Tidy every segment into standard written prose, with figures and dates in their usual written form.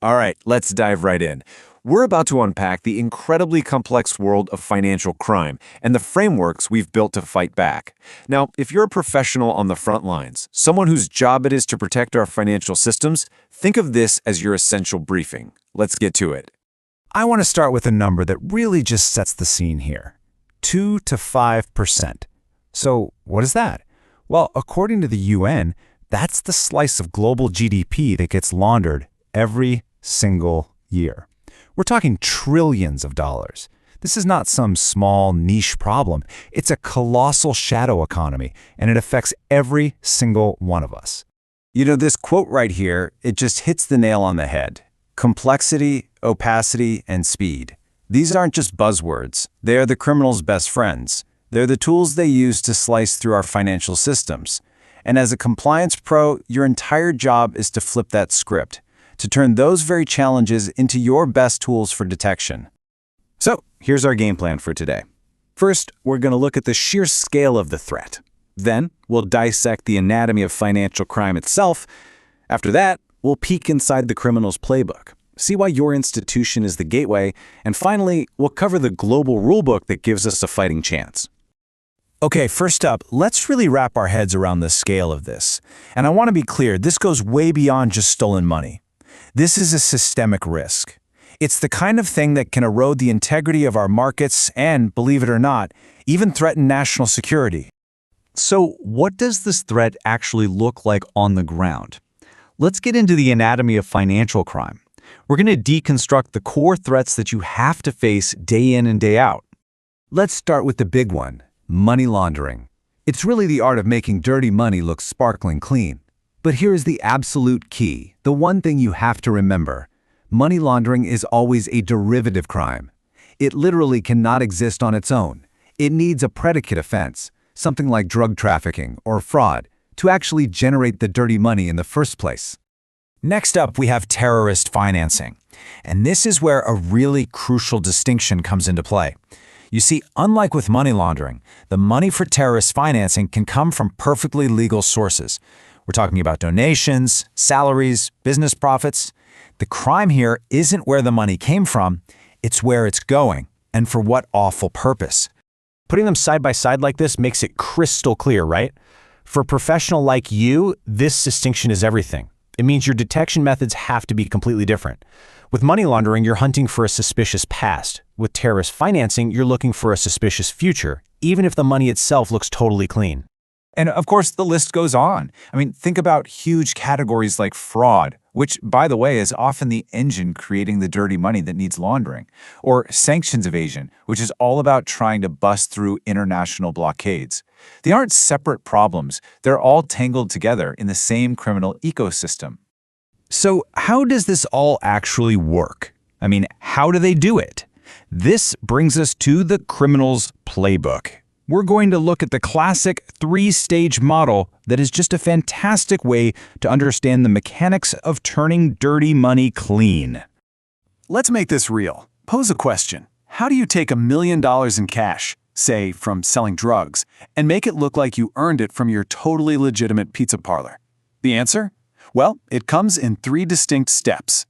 All right, let's dive right in. We're about to unpack the incredibly complex world of financial crime and the frameworks we've built to fight back. Now, if you're a professional on the front lines, someone whose job it is to protect our financial systems, think of this as your essential briefing. Let's get to it. I want to start with a number that really just sets the scene here. 2 to 5%. So what is that? Well, according to the UN, that's the slice of global GDP that gets laundered every single year. We're talking trillions of dollars. This is not some small niche problem. It's a colossal shadow economy, and it affects every single one of us. You know, this quote right here, it just hits the nail on the head. Complexity, opacity, and speed. These aren't just buzzwords. They are the criminals' best friends. They're the tools they use to slice through our financial systems. And as a compliance pro, your entire job is to flip that script, to turn those very challenges into your best tools for detection. So, here's our game plan for today. First, we're going to look at the sheer scale of the threat. Then, we'll dissect the anatomy of financial crime itself. After that, we'll peek inside the criminal's playbook, see why your institution is the gateway, and finally, we'll cover the global rulebook that gives us a fighting chance. Okay, first up, let's really wrap our heads around the scale of this. And I want to be clear, this goes way beyond just stolen money. This is a systemic risk. It's the kind of thing that can erode the integrity of our markets and, believe it or not, even threaten national security. So what does this threat actually look like on the ground? Let's get into the anatomy of financial crime. We're going to deconstruct the core threats that you have to face day in and day out. Let's start with the big one, money laundering. It's really the art of making dirty money look sparkling clean. But here's the absolute key, the one thing you have to remember. Money laundering is always a derivative crime. It literally cannot exist on its own. It needs a predicate offense, something like drug trafficking or fraud, to actually generate the dirty money in the first place. Next up, we have terrorist financing. And this is where a really crucial distinction comes into play. You see, unlike with money laundering, the money for terrorist financing can come from perfectly legal sources. We're talking about donations, salaries, business profits. The crime here isn't where the money came from, it's where it's going, and for what awful purpose. Putting them side by side like this makes it crystal clear, right? For a professional like you, this distinction is everything. It means your detection methods have to be completely different. With money laundering, you're hunting for a suspicious past. With terrorist financing, you're looking for a suspicious future, even if the money itself looks totally clean. And of course, the list goes on. I mean, think about huge categories like fraud, which, by the way, is often the engine creating the dirty money that needs laundering, or sanctions evasion, which is all about trying to bust through international blockades. They aren't separate problems. They're all tangled together in the same criminal ecosystem. So how does this all actually work? I mean, how do they do it? This brings us to the criminal's playbook. We're going to look at the classic three-stage model that is just a fantastic way to understand the mechanics of turning dirty money clean. Let's make this real. Pose a question. How do you take $1 million in cash, say from selling drugs, and make it look like you earned it from your totally legitimate pizza parlor? The answer? Well, it comes in 3 distinct steps.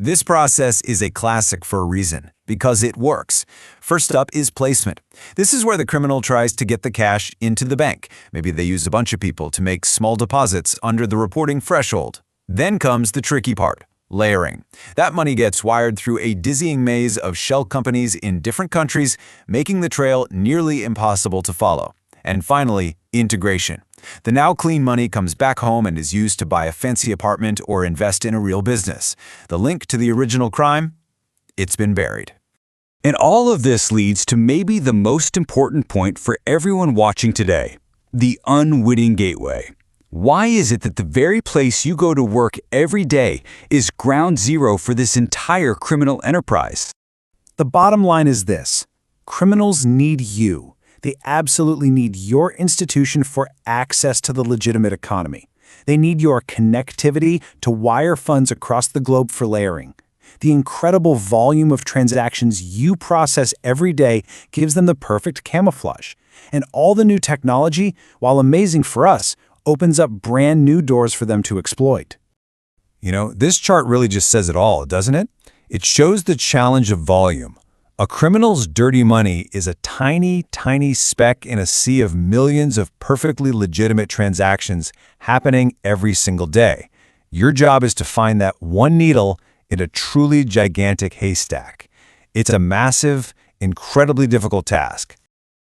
This process is a classic for a reason, because it works. First up is placement. This is where the criminal tries to get the cash into the bank. Maybe they use a bunch of people to make small deposits under the reporting threshold. Then comes the tricky part, layering. That money gets wired through a dizzying maze of shell companies in different countries, making the trail nearly impossible to follow. And finally, integration. The now clean money comes back home and is used to buy a fancy apartment or invest in a real business. The link to the original crime? It's been buried. And all of this leads to maybe the most important point for everyone watching today, the unwitting gateway. Why is it that the very place you go to work every day is ground zero for this entire criminal enterprise? The bottom line is this: criminals need you. They absolutely need your institution for access to the legitimate economy. They need your connectivity to wire funds across the globe for layering. The incredible volume of transactions you process every day gives them the perfect camouflage. And all the new technology, while amazing for us, opens up brand new doors for them to exploit. This chart really just says it all, doesn't it? It shows the challenge of volume. A criminal's dirty money is a tiny, tiny speck in a sea of millions of perfectly legitimate transactions happening every single day. Your job is to find that one needle in a truly gigantic haystack. It's a massive, incredibly difficult task.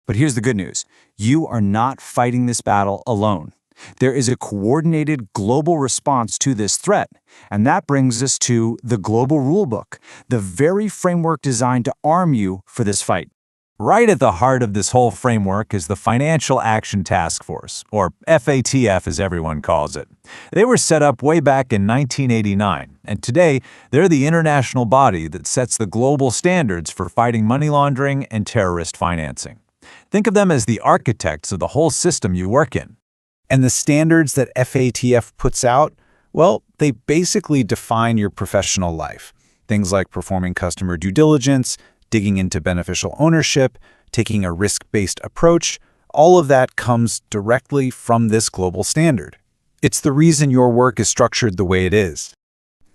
But here's the good news. You are not fighting this battle alone. There is a coordinated global response to this threat, and that brings us to the Global Rulebook, the very framework designed to arm you for this fight. Right at the heart of this whole framework is the Financial Action Task Force, or FATF as everyone calls it. They were set up way back in 1989, and today they're the international body that sets the global standards for fighting money laundering and terrorist financing. Think of them as the architects of the whole system you work in. And the standards that FATF puts out, well, they basically define your professional life. Things like performing customer due diligence, digging into beneficial ownership, taking a risk-based approach, all of that comes directly from this global standard. It's the reason your work is structured the way it is.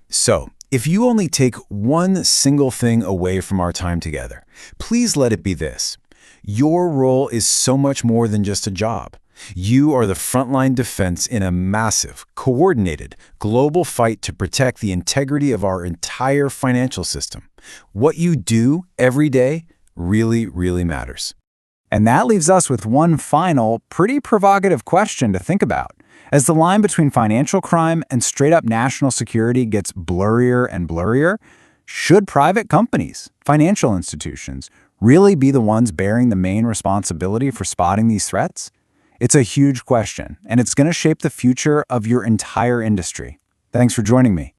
So, if you only take one single thing away from our time together, please let it be this. Your role is so much more than just a job. You are the frontline defense in a massive, coordinated, global fight to protect the integrity of our entire financial system. What you do every day really, really matters. And that leaves us with one final, pretty provocative question to think about. As the line between financial crime and straight-up national security gets blurrier and blurrier, should private companies, financial institutions, really be the ones bearing the main responsibility for spotting these threats? It's a huge question, and it's going to shape the future of your entire industry. Thanks for joining me.